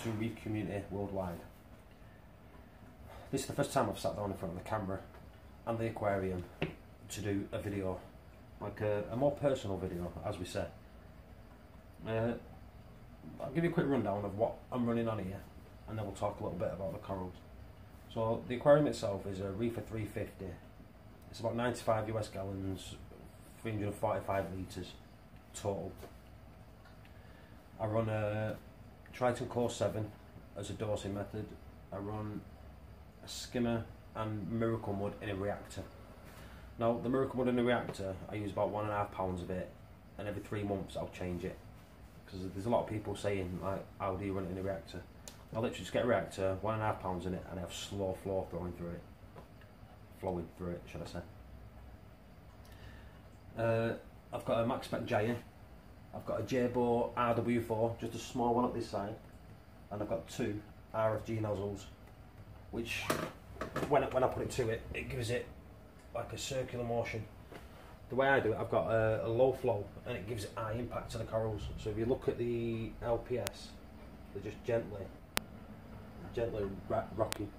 to Reef community worldwide. This is the first time I've sat down in front of the camera and the aquarium to do a video, like a more personal video, as we say. I'll give you a quick rundown of what I'm running on here, and then we'll talk a little bit about the corals. So the aquarium itself is a Reef 350. It's about 95 US gallons, 345 litres total. I run a Triton Core 7 as a dosing method. I run a skimmer and miracle mud in a reactor. Now the miracle mud in a reactor, I use about 1.5 pounds of it, and every 3 months I'll change it, because there's a lot of people saying, like, how do you run it in a reactor? I literally just get a reactor, 1.5 pounds in it, and I have slow flow flowing through it, should I say. I've got a Max Spec Giant. I've got a J-Bo RW4, just a small one up this side, and I've got 2 RFG nozzles, which when I put it to it, it gives it like a circular motion. The way I do it, I've got a low flow, and it gives it high impact to the corals. So if you look at the LPS, they're just gently rocking.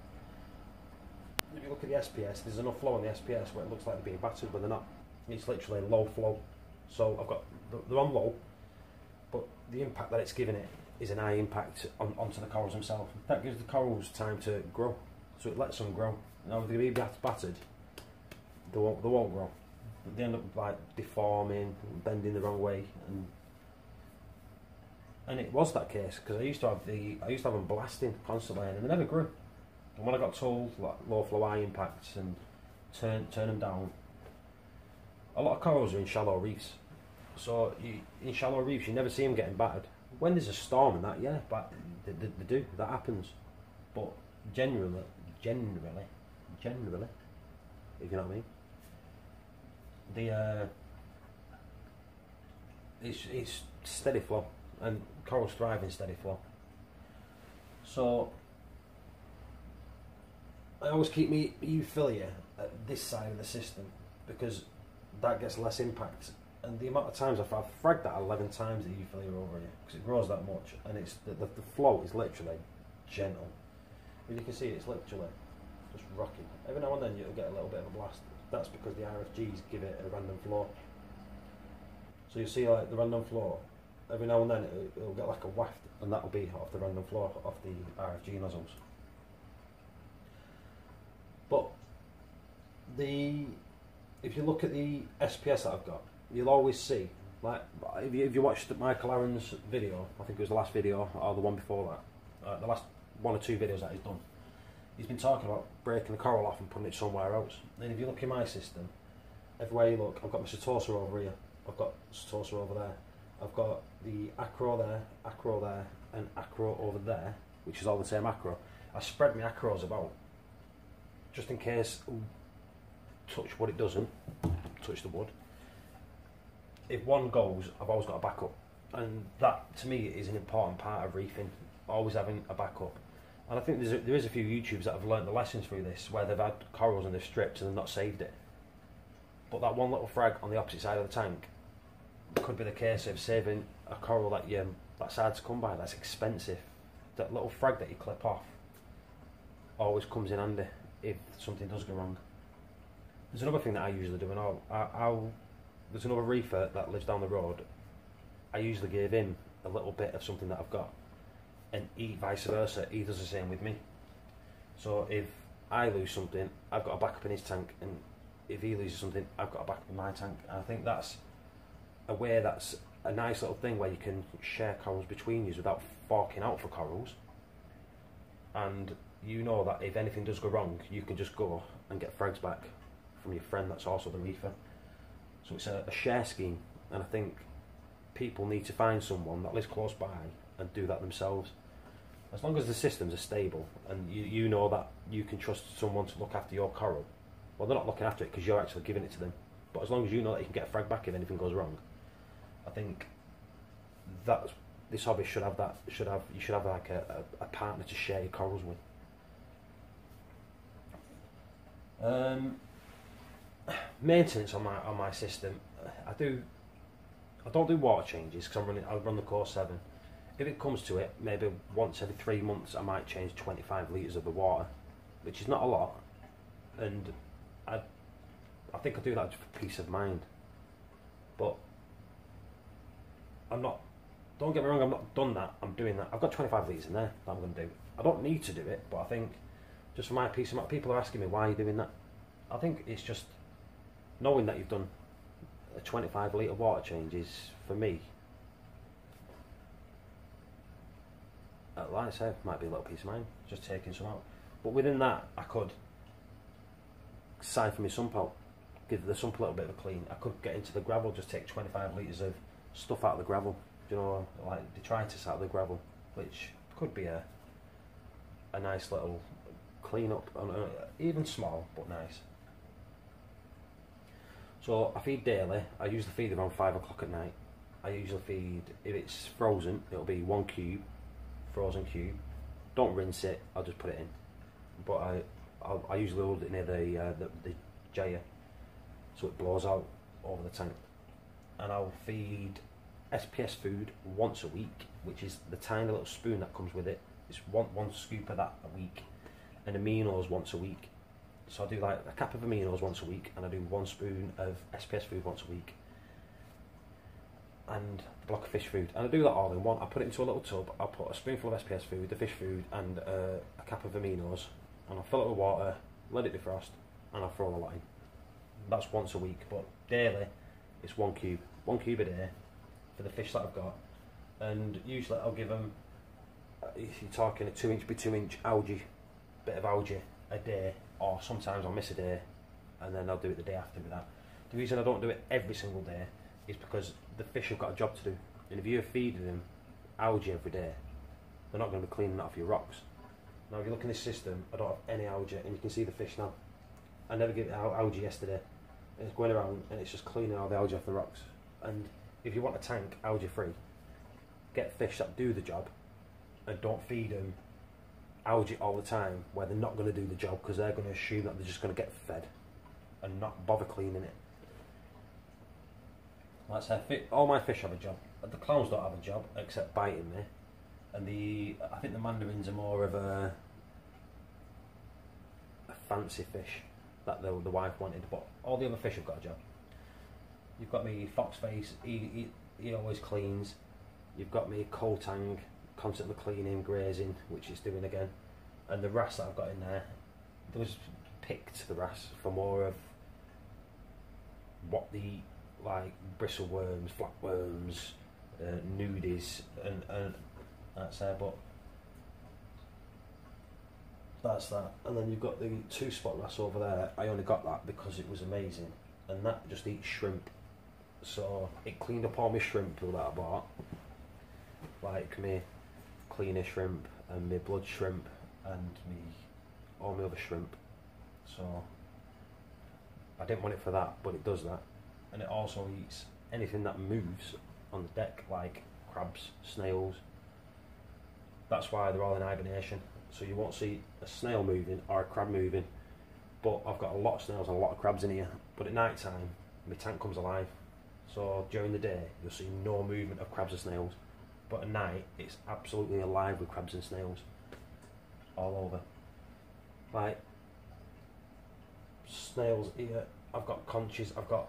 If you look at the SPS, there's enough flow on the SPS where it looks like they're being battered, but they're not. It's literally low flow. So I've got, they're on low, but the impact that it's giving it is an high impact onto the corals themselves. That gives the corals time to grow, so it lets them grow. Now if they're being battered, they won't grow. They end up like deforming, bending the wrong way, and it was that case, because I used to have them blasting constantly, and they never grew. And when I got told, like, low flow, high impacts, and turn them down. A lot of corals are in shallow reefs, so in shallow reefs you never see them getting battered. When there's a storm and that, yeah, but they do, that happens. But generally, if you know what I mean, it's steady flow, and corals thrive in steady flow. So I always keep my Euphilia at this side of the system, because that gets less impact. And the amount of times I've fragged that 11 times the Euphilia over here, because it grows that much, and it's the flow is literally gentle. As you can see, it's literally just rocking. Every now and then you'll get a little bit of a blast. That's because the RFGs give it a random flow. So you see, like, the random flow, every now and then it'll get like a waft, and that'll be off the random flow off the RFG nozzles. But if you look at the SPS that I've got, you'll always see, like, if you watched Michael Aaron's video, I think it was the last video, or the one before that, the last 1 or 2 videos that he's done, he's been talking about breaking the coral off and putting it somewhere else. And if you look in my system, everywhere you look, I've got my Setosa over here, I've got Setosa over there, I've got the acro there, and acro over there, which is all the same acro. I spread my acros about, just in case, touch wood, it doesn't, touch the wood. If one goes, I've always got a backup. And that, to me, is an important part of reefing, always having a backup. And I think there is a few YouTubers that have learnt the lessons through this, where they've had corals and they've stripped and they've not saved it. But that one little frag on the opposite side of the tank could be the case of saving a coral that's hard to come by, that's expensive. That little frag that you clip off always comes in handy if something does go wrong. There's another thing that I usually do, and there's another reefer that lives down the road. I usually give him a little bit of something that I've got, and vice versa, he does the same with me. So if I lose something, I've got a backup in his tank, and if he loses something, I've got a backup in my tank. And I think that's a nice little thing where you can share corals between you without forking out for corals. And you know that if anything does go wrong, you can just go and get frags back from your friend that's also the reefer. So it's a share scheme, and I think people need to find someone that lives close by and do that themselves. As long as the systems are stable and you know that you can trust someone to look after your coral. Well, they're not looking after it because you're actually giving it to them, but as long as you know that you can get a frag back if anything goes wrong, I think that this hobby should have that. You should have like a partner to share your corals with. Maintenance on my system, I don't do water changes because I run the Core 7. if it comes to it, maybe once every 3 months I might change 25 litres of the water, which is not a lot, and I think I do that just for peace of mind. But I'm not, don't get me wrong, I'm not done that, I'm doing that. I've got 25 litres in there that I'm going to do. I don't need to do it, but I think just for my peace of mind, people are asking me why are you doing that. I think it's just knowing that you've done a 25 litre water change is, for me, like I said, might be a little peace of mind, just taking some out. But within that, I could siphon my sump out, give the sump a little bit of a clean. I could get into the gravel, just take 25 litres of stuff out of the gravel, you know, like detritus out of the gravel, which could be a nice little clean up, even small, but nice. So I feed daily. I usually feed around 5 o'clock at night. I usually feed, if it's frozen, it'll be 1 cube, frozen cube. Don't rinse it, I'll just put it in. But I usually hold it near the jaya, so it blows out over the tank. And I'll feed SPS food once a week, which is the tiny little spoon that comes with it. It's one scoop of that a week, and aminos once a week. So I do like a cup of aminos once a week, and I do 1 spoon of SPS food once a week, and a block of fish food. And I do that all in one. I put it into a little tub, I'll put a spoonful of SPS food, the fish food, and a cup of aminos, and I'll fill it with water, let it defrost, and I'll throw the lot in. That's once a week, but daily it's 1 cube. 1 cube a day for the fish that I've got. And usually I'll give them, if you're talking a 2 inch by 2 inch algae, bit of algae a day, or sometimes I'll miss a day and then I'll do it the day after with that. The reason I don't do it every single day is because the fish have got a job to do, and if you're feeding them algae every day, they're not going to be cleaning that off your rocks. Now if you look in this system, I don't have any algae, and you can see the fish now. I never gave it algae yesterday, and it's going around and it's just cleaning all the algae off the rocks. And if you want a tank algae free, get fish that do the job, and don't feed them algae all the time where they're not going to do the job, because they're going to assume that they're just going to get fed and not bother cleaning it. Like I said, all my fish have a job. The clowns don't have a job except biting me, and I think the mandarins are more of a fancy fish that the wife wanted, but all the other fish have got a job. You've got me foxface, he always cleans. You've got me coal tang, constantly cleaning, grazing, which it's doing again. And the wrasse that I've got in there was picked, the wrasse, for more of what the like bristleworms, flatworms, nudies, and that's there. But that's that. And then you've got the 2-spot wrasse over there. I only got that because it was amazing, and that just eats shrimp. So it cleaned up all my shrimp that I bought, like me cleaner shrimp and my blood shrimp and all my other shrimp. So I didn't want it for that, but it does that. And it also eats anything that moves on the deck, like crabs, snails. That's why they're all in hibernation, so you won't see a snail moving or a crab moving. But I've got a lot of snails and a lot of crabs in here. But at night time my tank comes alive, so during the day you'll see no movement of crabs or snails, but at night it's absolutely alive with crabs and snails all over. Like snails here, I've got conches, I've got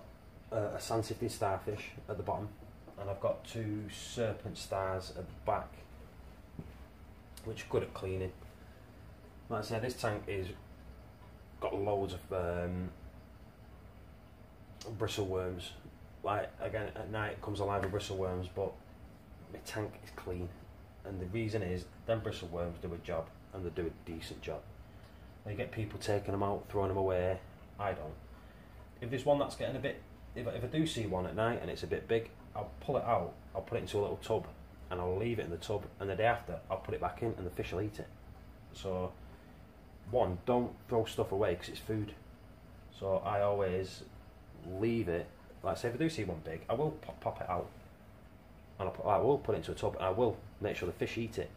a sand sifting starfish at the bottom, and I've got 2 serpent stars at the back, which are good at cleaning. Like I said, this tank is got loads of bristleworms. Like again, at night it comes alive with bristleworms, but my tank is clean, and the reason is them bristleworms do a job, and they do a decent job. They get people taking them out, throwing them away. I don't. If there's one that's getting a bit, if I do see one at night and it's a bit big, I'll pull it out, I'll put it into a little tub, and I'll leave it in the tub, and the day after I'll put it back in and the fish will eat it. So one, don't throw stuff away because it's food. So I always leave it. Like say if I do see one big, I will pop it out, and I will put it into a tub, and I will make sure the fish eat it.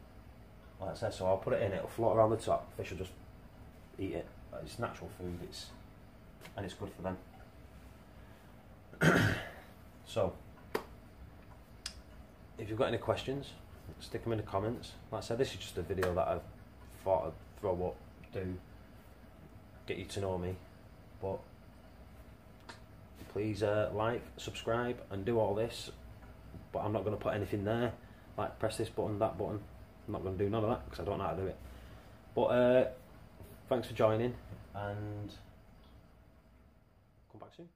Like I said, so I'll put it in, it'll float around the top, fish will just eat it. It's natural food, and it's good for them. So if you've got any questions, stick them in the comments. Like I said, this is just a video that I thought I'd throw up, get you to know me. But please like, subscribe and do all this. But I'm not going to put anything there, like press this button, that button. I'm not going to do none of that because I don't know how to do it. But thanks for joining, and come back soon.